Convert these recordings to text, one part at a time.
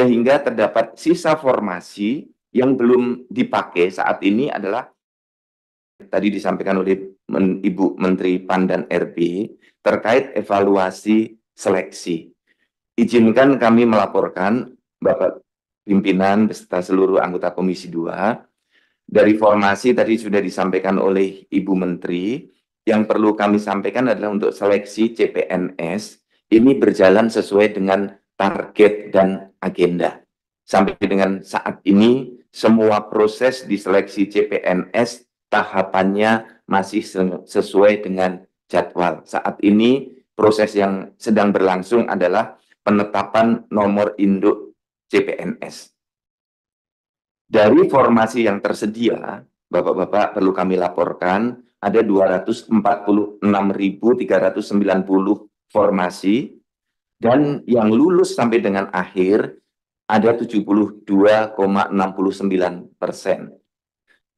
sehingga terdapat sisa formasi yang belum dipakai saat ini adalah tadi disampaikan oleh Ibu Menteri PAN dan RB terkait evaluasi seleksi. Izinkan kami melaporkan Bapak pimpinan beserta seluruh anggota Komisi 2 dari formasi tadi sudah disampaikan oleh Ibu Menteri. Yang perlu kami sampaikan adalah untuk seleksi CPNS ini berjalan sesuai dengan target dan agenda. Sampai dengan saat ini semua proses di seleksi CPNS tahapannya masih sesuai dengan jadwal. Saat ini proses yang sedang berlangsung adalah penetapan nomor induk CPNS. Dari formasi yang tersedia, Bapak-Bapak perlu kami laporkan, ada 246.390 formasi, dan yang lulus sampai dengan akhir ada 72,69%,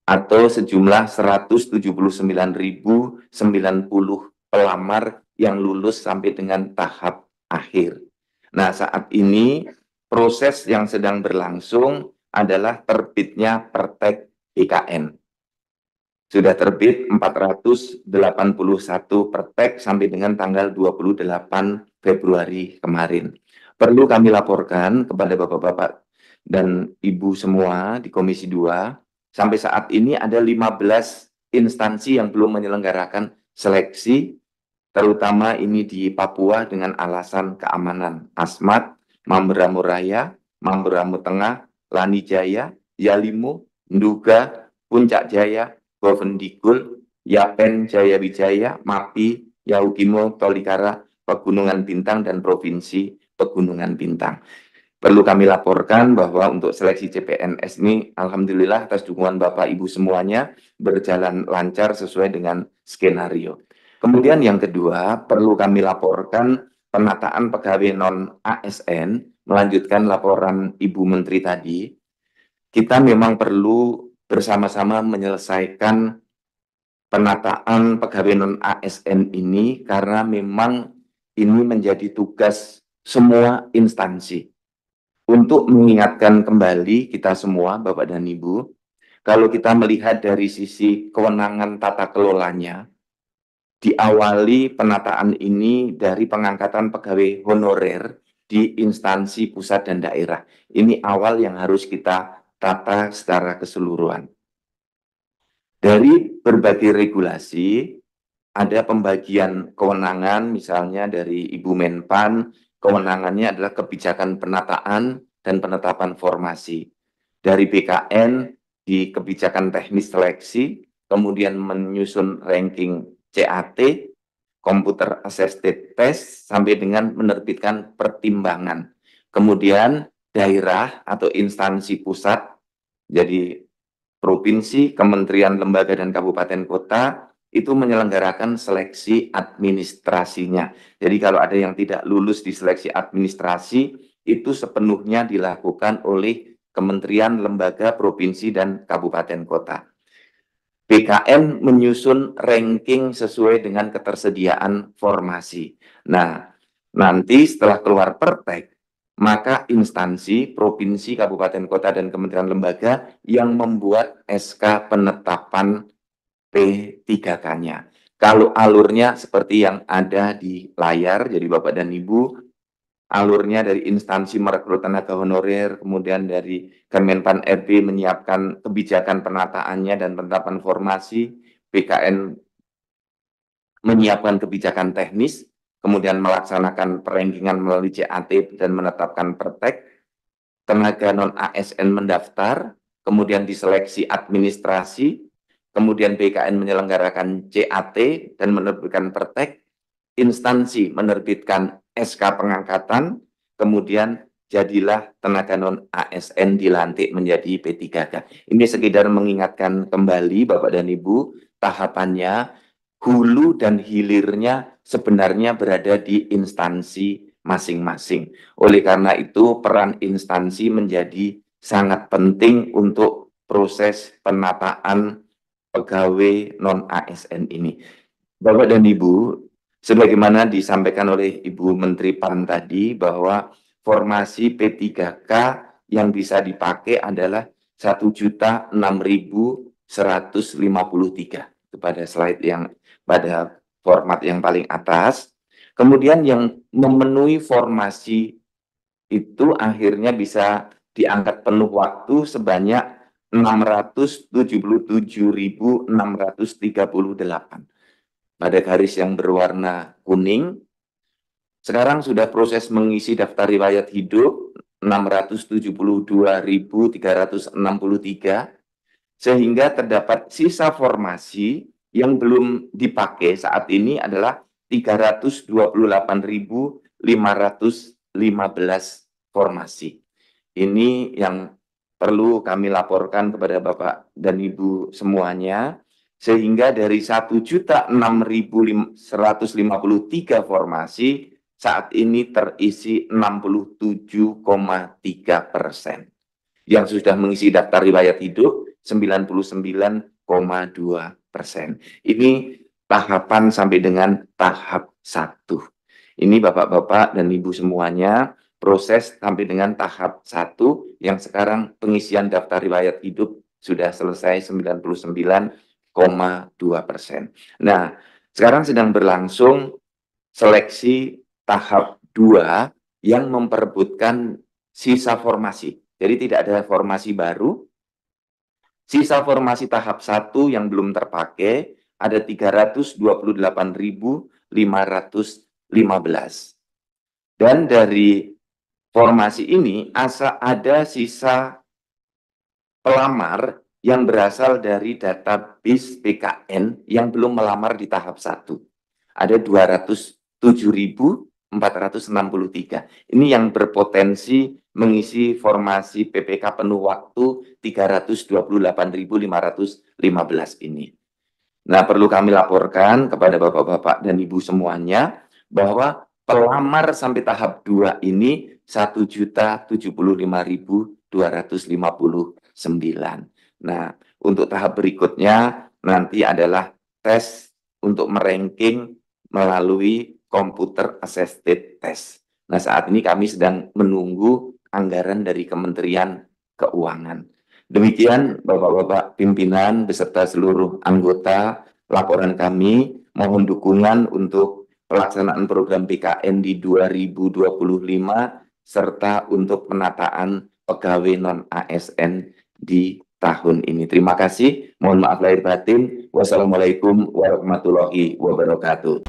atau sejumlah 179.090 pelamar yang lulus sampai dengan tahap akhir. Nah, saat ini proses yang sedang berlangsung adalah terbitnya Pertek BKN. Sudah terbit 481 Pertek sampai dengan tanggal 28 Februari kemarin. Perlu kami laporkan kepada Bapak-Bapak dan Ibu semua di Komisi 2, sampai saat ini ada 15 instansi yang belum menyelenggarakan seleksi, terutama ini di Papua dengan alasan keamanan. Asmat, Mamberamo Raya, Mamberamo Tengah, Lani Jaya, Yalimu, Nduga, Puncak Jaya, Bovendigul, Yapen, Jaya Wijaya, Mapi, Yahukimo, Tolikara, Pegunungan Bintang, dan Provinsi Pegunungan Bintang. Perlu kami laporkan bahwa untuk seleksi CPNS ini, alhamdulillah atas dukungan Bapak Ibu semuanya berjalan lancar sesuai dengan skenario. Kemudian yang kedua, perlu kami laporkan penataan pegawai non-ASN, melanjutkan laporan Ibu Menteri tadi. Kita memang perlu bersama-sama menyelesaikan penataan pegawai non-ASN ini karena memang ini menjadi tugas semua instansi. Untuk mengingatkan kembali kita semua, Bapak dan Ibu, kalau kita melihat dari sisi kewenangan tata kelolanya, diawali penataan ini dari pengangkatan pegawai honorer di instansi pusat dan daerah. Ini awal yang harus kita tata secara keseluruhan. Dari berbagai regulasi, ada pembagian kewenangan, misalnya dari Ibu Menpan, kewenangannya adalah kebijakan penataan dan penetapan formasi. Dari BKN, di kebijakan teknis seleksi, kemudian menyusun ranking CAT, Computer Assisted Test, sampai dengan menerbitkan pertimbangan. Kemudian daerah atau instansi pusat, jadi provinsi, kementerian, lembaga, dan kabupaten kota, itu menyelenggarakan seleksi administrasinya. Jadi kalau ada yang tidak lulus di seleksi administrasi, itu sepenuhnya dilakukan oleh kementerian, lembaga, provinsi, dan kabupaten kota. BKN menyusun ranking sesuai dengan ketersediaan formasi. Nah, nanti setelah keluar Pertek, maka instansi, provinsi, kabupaten kota, dan kementerian lembaga yang membuat SK penetapan P3K-nya. Kalau alurnya seperti yang ada di layar, jadi Bapak dan Ibu, alurnya dari instansi merekrut tenaga honorer, kemudian dari Kemenpan RB menyiapkan kebijakan penataannya dan penetapan formasi, BKN menyiapkan kebijakan teknis, kemudian melaksanakan perengkingan melalui CAT dan menetapkan Pertek, tenaga non-ASN mendaftar, kemudian diseleksi administrasi, kemudian BKN menyelenggarakan CAT dan menerbitkan Pertek, instansi menerbitkan SK pengangkatan, kemudian jadilah tenaga non-ASN dilantik menjadi P3K. Ini sekedar mengingatkan kembali Bapak dan Ibu, tahapannya, hulu dan hilirnya sebenarnya berada di instansi masing-masing. Oleh karena itu, peran instansi menjadi sangat penting untuk proses penataan pegawai non-ASN ini. Bapak dan Ibu, sebagaimana disampaikan oleh Ibu Menteri PAN tadi, bahwa formasi P3K yang bisa dipakai adalah 1.006.153 pada slide yang pada format yang paling atas. Kemudian yang memenuhi formasi itu akhirnya bisa diangkat penuh waktu sebanyak 677.638 pada garis yang berwarna kuning. Sekarang sudah proses mengisi daftar riwayat hidup 672.363, sehingga terdapat sisa formasi yang belum dipakai saat ini adalah 328.515 formasi. Ini yang perlu kami laporkan kepada Bapak dan Ibu semuanya, sehingga dari 1.006.153 formasi saat ini terisi 67,3%. Yang sudah mengisi daftar riwayat hidup 99,2%. Ini tahapan sampai dengan tahap 1. Ini Bapak-bapak dan Ibu semuanya, proses sampai dengan tahap 1 yang sekarang pengisian daftar riwayat hidup sudah selesai 99,2%. Nah, sekarang sedang berlangsung seleksi tahap 2 yang memperebutkan sisa formasi. Jadi tidak ada formasi baru. Sisa formasi tahap 1 yang belum terpakai ada 328.515. Dan dari formasi ini ada sisa pelamar yang berasal dari database PKN yang belum melamar di tahap 1. Ada 207.463. Ini yang berpotensi mengisi formasi PPK penuh waktu 328.515 ini. Nah, perlu kami laporkan kepada Bapak-bapak dan Ibu semuanya bahwa pelamar sampai tahap 2 ini 1.075.259. Nah, untuk tahap berikutnya nanti adalah tes untuk meranking melalui computer assisted test. Nah, saat ini kami sedang menunggu anggaran dari Kementerian Keuangan. Demikian Bapak-bapak pimpinan beserta seluruh anggota laporan kami. Mohon dukungan untuk pelaksanaan program PKN di 2025 serta untuk penataan pegawai non-ASN di tahun ini. Terima kasih. Mohon maaf lahir batin. Wassalamualaikum warahmatullahi wabarakatuh.